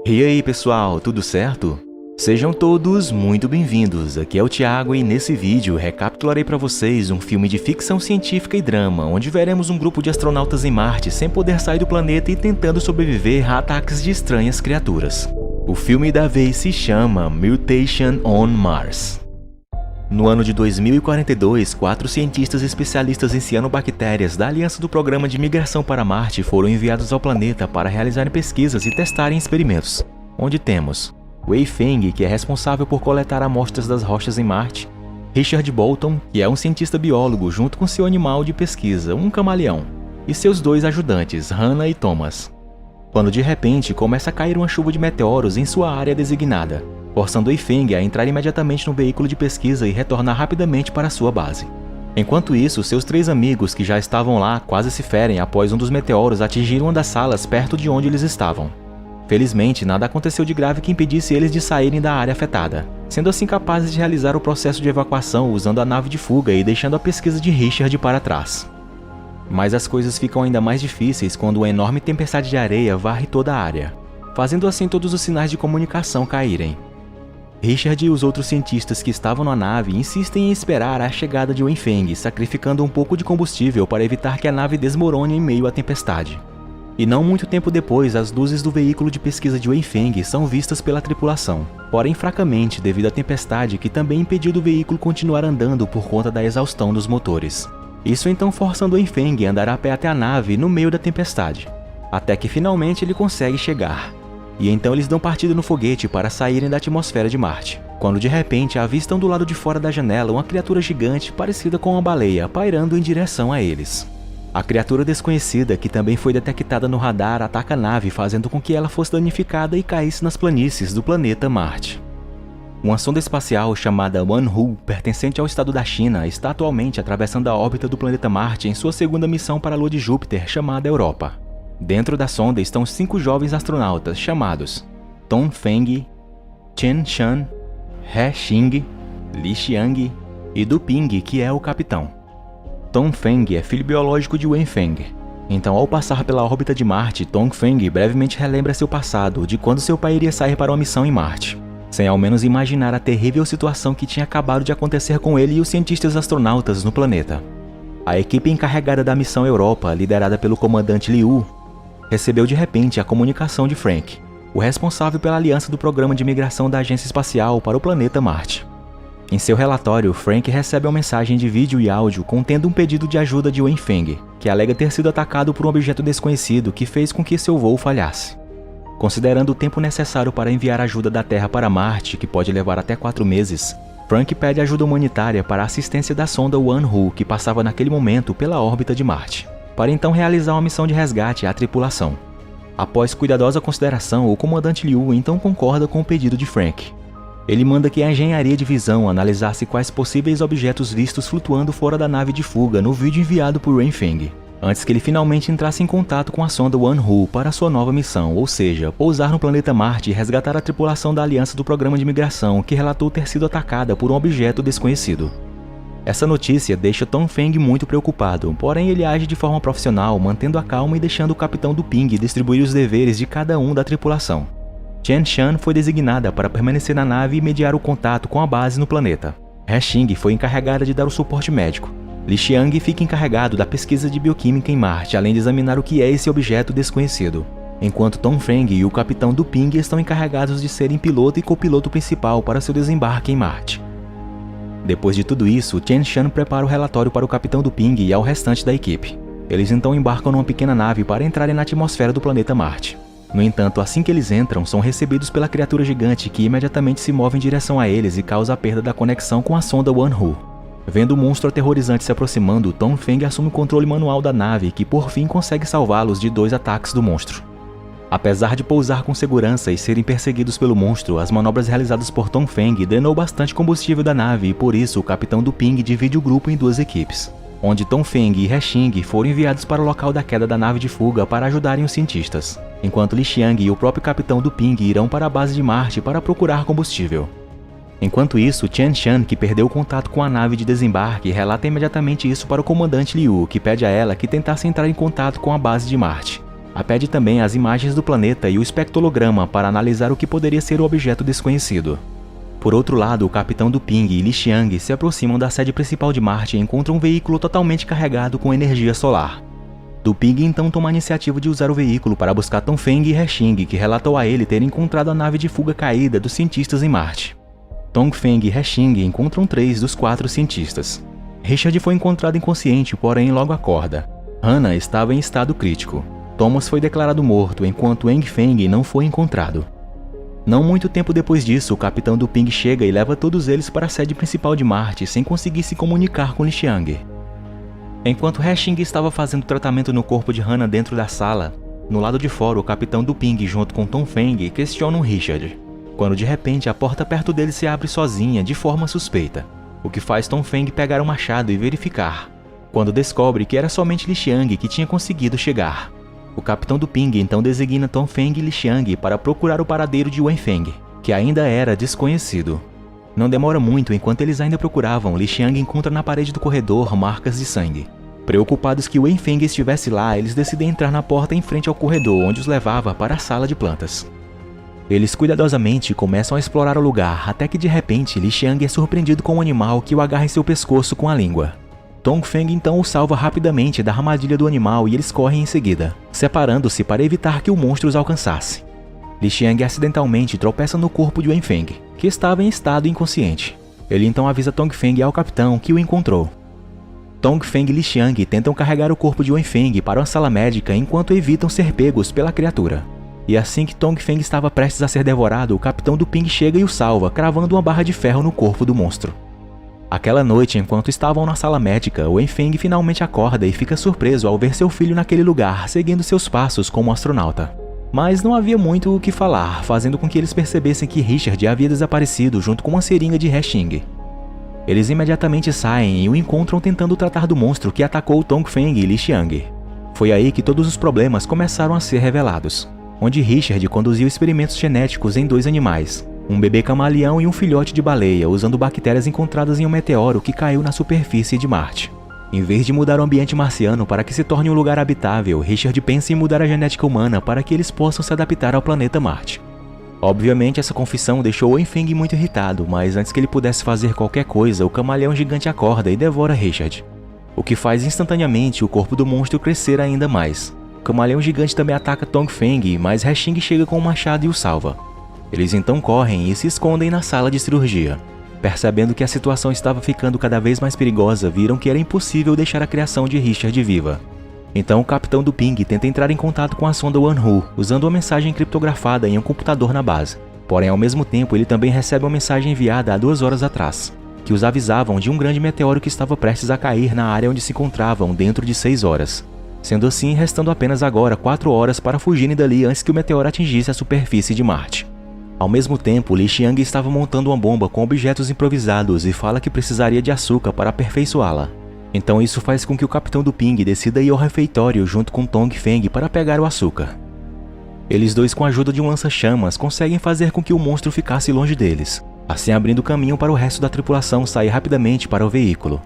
E aí pessoal, tudo certo? Sejam todos muito bem-vindos, aqui é o Thiago e nesse vídeo recapitularei para vocês um filme de ficção científica e drama, onde veremos um grupo de astronautas em Marte sem poder sair do planeta e tentando sobreviver a ataques de estranhas criaturas. O filme da vez se chama Mutation on Mars. No ano de 2042, 4 cientistas especialistas em cianobactérias da Aliança do Programa de Migração para Marte foram enviados ao planeta para realizarem pesquisas e testarem experimentos, onde temos Wei Feng, que é responsável por coletar amostras das rochas em Marte, Richard Bolton, que é um cientista biólogo junto com seu animal de pesquisa, um camaleão, e seus 2 ajudantes, Hannah e Thomas. Quando de repente começa a cair uma chuva de meteoros em sua área designada, forçando Wei Feng a entrar imediatamente no veículo de pesquisa e retornar rapidamente para sua base. Enquanto isso, seus 3 amigos que já estavam lá quase se ferem após um dos meteoros atingir uma das salas perto de onde eles estavam. Felizmente, nada aconteceu de grave que impedisse eles de saírem da área afetada, sendo assim capazes de realizar o processo de evacuação usando a nave de fuga e deixando a pesquisa de Richard para trás. Mas as coisas ficam ainda mais difíceis quando uma enorme tempestade de areia varre toda a área, fazendo assim todos os sinais de comunicação caírem. Richard e os outros cientistas que estavam na nave insistem em esperar a chegada de Wei Feng, sacrificando um pouco de combustível para evitar que a nave desmorone em meio à tempestade. E não muito tempo depois, as luzes do veículo de pesquisa de Wei Feng são vistas pela tripulação, porém fracamente devido à tempestade que também impediu do veículo continuar andando por conta da exaustão dos motores. Isso então forçando Wei Feng a andar a pé até a nave no meio da tempestade, até que finalmente ele consegue chegar. E então eles dão partida no foguete para saírem da atmosfera de Marte, quando de repente avistam do lado de fora da janela uma criatura gigante parecida com uma baleia pairando em direção a eles. A criatura desconhecida, que também foi detectada no radar, ataca a nave fazendo com que ela fosse danificada e caísse nas planícies do planeta Marte. Uma sonda espacial chamada Wanhu, pertencente ao estado da China, está atualmente atravessando a órbita do planeta Marte em sua segunda missão para a Lua de Júpiter, chamada Europa. Dentro da sonda estão 5 jovens astronautas chamados Tom Feng, Chen Shan, He Xing, Li Xiang e Du Ping, que é o capitão. Tom Feng é filho biológico de Wei Feng. Então, ao passar pela órbita de Marte, Tom Feng brevemente relembra seu passado, de quando seu pai iria sair para uma missão em Marte, sem ao menos imaginar a terrível situação que tinha acabado de acontecer com ele e os cientistas astronautas no planeta. A equipe encarregada da missão Europa, liderada pelo comandante Liu, recebeu de repente a comunicação de Frank, o responsável pela aliança do programa de migração da agência espacial para o planeta Marte. Em seu relatório, Frank recebe uma mensagem de vídeo e áudio contendo um pedido de ajuda de Wei Feng, que alega ter sido atacado por um objeto desconhecido que fez com que seu voo falhasse. Considerando o tempo necessário para enviar ajuda da Terra para Marte, que pode levar até 4 meses, Frank pede ajuda humanitária para a assistência da sonda Wanhu, que passava naquele momento pela órbita de Marte, para então realizar uma missão de resgate à tripulação. Após cuidadosa consideração, o comandante Liu então concorda com o pedido de Frank. Ele manda que a engenharia de visão analisasse quais possíveis objetos vistos flutuando fora da nave de fuga no vídeo enviado por Wei Feng, antes que ele finalmente entrasse em contato com a sonda Wanhu para sua nova missão, ou seja, pousar no planeta Marte e resgatar a tripulação da Aliança do Programa de Migração, que relatou ter sido atacada por um objeto desconhecido. Essa notícia deixa Tom Feng muito preocupado, porém ele age de forma profissional, mantendo a calma e deixando o capitão Du Ping distribuir os deveres de cada um da tripulação. Chen Shan foi designada para permanecer na nave e mediar o contato com a base no planeta. He Xing foi encarregada de dar o suporte médico. Li Xiang fica encarregado da pesquisa de bioquímica em Marte, além de examinar o que é esse objeto desconhecido, enquanto Tom Feng e o capitão Du Ping estão encarregados de serem piloto e copiloto principal para seu desembarque em Marte. Depois de tudo isso, Chen Shan prepara o relatório para o capitão Du Ping e ao restante da equipe. Eles então embarcam numa pequena nave para entrarem na atmosfera do planeta Marte. No entanto, assim que eles entram, são recebidos pela criatura gigante que imediatamente se move em direção a eles e causa a perda da conexão com a sonda Wanhu. Vendo o monstro aterrorizante se aproximando, Tom Feng assume o controle manual da nave, que por fim consegue salvá-los de 2 ataques do monstro. Apesar de pousar com segurança e serem perseguidos pelo monstro, as manobras realizadas por Tom Feng drenou bastante combustível da nave e por isso o capitão Du Ping divide o grupo em 2 equipes, onde Tom Feng e He Xing foram enviados para o local da queda da nave de fuga para ajudarem os cientistas, enquanto Li Xiang e o próprio capitão Du Ping irão para a base de Marte para procurar combustível. Enquanto isso, Chen Shan, que perdeu o contato com a nave de desembarque, relata imediatamente isso para o comandante Liu, que pede a ela que tentasse entrar em contato com a base de Marte. Pede também as imagens do planeta e o espectrolograma para analisar o que poderia ser o objeto desconhecido. Por outro lado, o capitão do Ping e Li Xiang se aproximam da sede principal de Marte e encontram um veículo totalmente carregado com energia solar. Du Ping então toma a iniciativa de usar o veículo para buscar Tongfeng e He Xing, que relatou a ele ter encontrado a nave de fuga caída dos cientistas em Marte. Tongfeng e He Xing encontram 3 dos 4 cientistas. Richard foi encontrado inconsciente, porém logo acorda. Hannah estava em estado crítico. Thomas foi declarado morto, enquanto Engfeng não foi encontrado. Não muito tempo depois disso, o capitão do Ping chega e leva todos eles para a sede principal de Marte, sem conseguir se comunicar com Li Xiang. Enquanto He Xing estava fazendo tratamento no corpo de Hannah dentro da sala, no lado de fora o capitão do Ping junto com Tongfeng questionam Richard, quando de repente a porta perto dele se abre sozinha de forma suspeita, o que faz Tongfeng pegar o machado e verificar, quando descobre que era somente Li Xiang que tinha conseguido chegar. O capitão do Ping então designa Tongfeng e Li Xiang para procurar o paradeiro de Wenfeng, que ainda era desconhecido. Não demora muito, enquanto eles ainda procuravam, Li Xiang encontra na parede do corredor marcas de sangue. Preocupados que Wenfeng estivesse lá, eles decidem entrar na porta em frente ao corredor, onde os levava para a sala de plantas. Eles cuidadosamente começam a explorar o lugar, até que de repente Li Xiang é surpreendido com um animal que o agarra em seu pescoço com a língua. Tongfeng então o salva rapidamente da armadilha do animal e eles correm em seguida, separando-se para evitar que o monstro os alcançasse. Li Xiang acidentalmente tropeça no corpo de Wenfeng, que estava em estado inconsciente. Ele então avisa Tongfeng ao capitão que o encontrou. Tongfeng e Li Xiang tentam carregar o corpo de Wenfeng para uma sala médica enquanto evitam ser pegos pela criatura. E assim que Tongfeng estava prestes a ser devorado, o capitão do Ping chega e o salva, cravando uma barra de ferro no corpo do monstro. Aquela noite, enquanto estavam na sala médica, Wenfeng finalmente acorda e fica surpreso ao ver seu filho naquele lugar, seguindo seus passos como astronauta. Mas não havia muito o que falar, fazendo com que eles percebessem que Richard havia desaparecido junto com uma seringa de He Xing. Eles imediatamente saem e o encontram tentando tratar do monstro que atacou Tongfeng e Li Xiang. Foi aí que todos os problemas começaram a ser revelados, onde Richard conduziu experimentos genéticos em 2 animais, um bebê camaleão e um filhote de baleia, usando bactérias encontradas em um meteoro que caiu na superfície de Marte. Em vez de mudar o ambiente marciano para que se torne um lugar habitável, Richard pensa em mudar a genética humana para que eles possam se adaptar ao planeta Marte. Obviamente, essa confissão deixou Wenfeng muito irritado, mas antes que ele pudesse fazer qualquer coisa, o camaleão gigante acorda e devora Richard, o que faz instantaneamente o corpo do monstro crescer ainda mais. O camaleão gigante também ataca Tongfeng, mas He Xing chega com um machado e o salva. Eles então correm e se escondem na sala de cirurgia. Percebendo que a situação estava ficando cada vez mais perigosa, viram que era impossível deixar a criação de Richard viva. Então o capitão do Ping tenta entrar em contato com a sonda Wanhu, usando uma mensagem criptografada em um computador na base. Porém, ao mesmo tempo, ele também recebe uma mensagem enviada há 2 horas atrás, que os avisavam de um grande meteoro que estava prestes a cair na área onde se encontravam dentro de 6 horas. Sendo assim, restando apenas agora 4 horas para fugirem dali antes que o meteoro atingisse a superfície de Marte. Ao mesmo tempo, Li Xiang estava montando uma bomba com objetos improvisados e fala que precisaria de açúcar para aperfeiçoá-la. Então isso faz com que o capitão do Ping decida ir ao refeitório junto com Tongfeng para pegar o açúcar. Eles dois, com a ajuda de um lança-chamas, conseguem fazer com que o monstro ficasse longe deles, assim abrindo caminho para o resto da tripulação sair rapidamente para o veículo.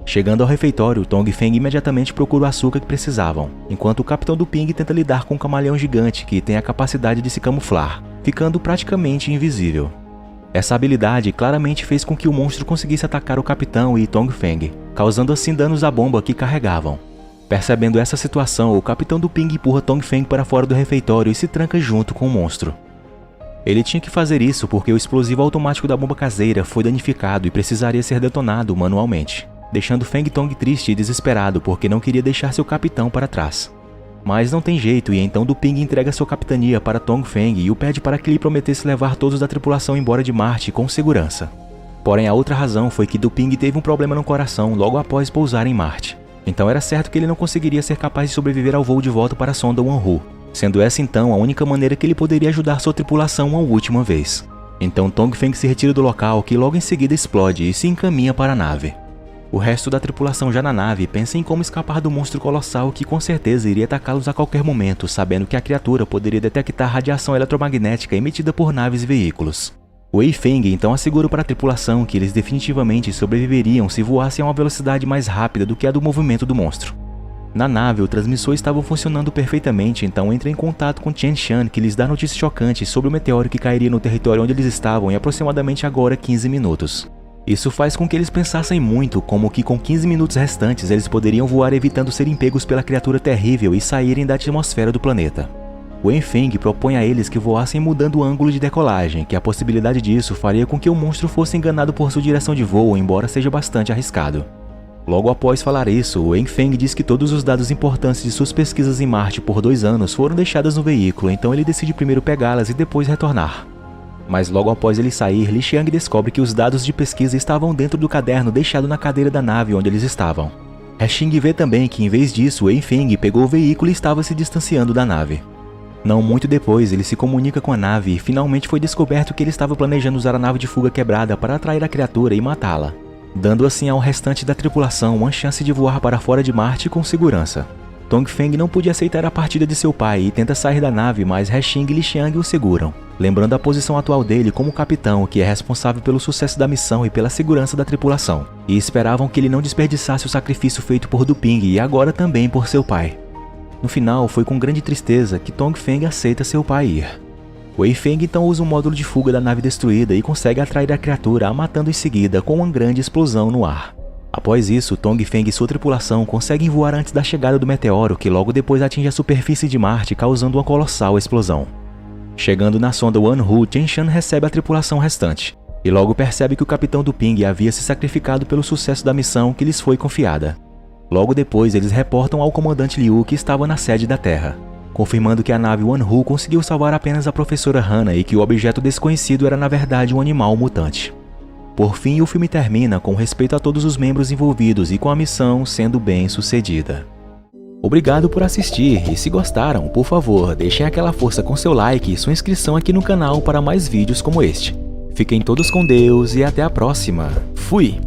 Chegando ao refeitório, Tongfeng imediatamente procura o açúcar que precisavam, enquanto o capitão do Ping tenta lidar com um camaleão gigante que tem a capacidade de se camuflar, ficando praticamente invisível. Essa habilidade claramente fez com que o monstro conseguisse atacar o capitão e Tongfeng, causando assim danos à bomba que carregavam. Percebendo essa situação, o capitão do Ping empurra Tongfeng para fora do refeitório e se tranca junto com o monstro. Ele tinha que fazer isso porque o explosivo automático da bomba caseira foi danificado e precisaria ser detonado manualmente, deixando Feng Tong triste e desesperado porque não queria deixar seu capitão para trás. Mas não tem jeito, e então Du Ping entrega sua capitania para Tongfeng e o pede para que lhe prometesse levar todos da tripulação embora de Marte com segurança. Porém, a outra razão foi que Du Ping teve um problema no coração logo após pousar em Marte. Então era certo que ele não conseguiria ser capaz de sobreviver ao voo de volta para a sonda Wanhu, sendo essa então a única maneira que ele poderia ajudar sua tripulação uma última vez. Então Tongfeng se retira do local, que logo em seguida explode e se encaminha para a nave. O resto da tripulação já na nave pensa em como escapar do monstro colossal que com certeza iria atacá-los a qualquer momento, sabendo que a criatura poderia detectar radiação eletromagnética emitida por naves e veículos. Wei Feng então assegura para a tripulação que eles definitivamente sobreviveriam se voassem a uma velocidade mais rápida do que a do movimento do monstro. Na nave, o transmissor estava funcionando perfeitamente, então entra em contato com Chen Shan, que lhes dá notícias chocantes sobre o meteoro que cairia no território onde eles estavam em aproximadamente agora 15 minutos. Isso faz com que eles pensassem muito como que com 15 minutos restantes eles poderiam voar evitando serem pegos pela criatura terrível e saírem da atmosfera do planeta. Wen Feng propõe a eles que voassem mudando o ângulo de decolagem, que a possibilidade disso faria com que o monstro fosse enganado por sua direção de voo, embora seja bastante arriscado. Logo após falar isso, Wen Feng diz que todos os dados importantes de suas pesquisas em Marte por 2 anos foram deixadas no veículo, então ele decide primeiro pegá-las e depois retornar. Mas logo após ele sair, Li Xiang descobre que os dados de pesquisa estavam dentro do caderno deixado na cadeira da nave onde eles estavam. He Xing vê também que em vez disso, Wen Feng pegou o veículo e estava se distanciando da nave. Não muito depois, ele se comunica com a nave e finalmente foi descoberto que ele estava planejando usar a nave de fuga quebrada para atrair a criatura e matá-la, dando assim ao restante da tripulação uma chance de voar para fora de Marte com segurança. Dongfeng não podia aceitar a partida de seu pai e tenta sair da nave, mas He Xing e Li Xiang o seguram, lembrando a posição atual dele como capitão, que é responsável pelo sucesso da missão e pela segurança da tripulação, e esperavam que ele não desperdiçasse o sacrifício feito por Duping e agora também por seu pai. No final, foi com grande tristeza que Dongfeng aceita seu pai ir. Wei Feng então usa um módulo de fuga da nave destruída e consegue atrair a criatura, a matando em seguida com uma grande explosão no ar. Após isso, Dongfeng e sua tripulação conseguem voar antes da chegada do meteoro, que logo depois atinge a superfície de Marte, causando uma colossal explosão. Chegando na sonda Wanhu, Chen Shan recebe a tripulação restante, e logo percebe que o capitão Duping havia se sacrificado pelo sucesso da missão que lhes foi confiada. Logo depois, eles reportam ao comandante Liu que estava na sede da Terra, confirmando que a nave Wanhu conseguiu salvar apenas a professora Hana e que o objeto desconhecido era na verdade um animal mutante. Por fim, o filme termina com respeito a todos os membros envolvidos e com a missão sendo bem sucedida. Obrigado por assistir e se gostaram, por favor, deixem aquela força com seu like e sua inscrição aqui no canal para mais vídeos como este. Fiquem todos com Deus e até a próxima. Fui!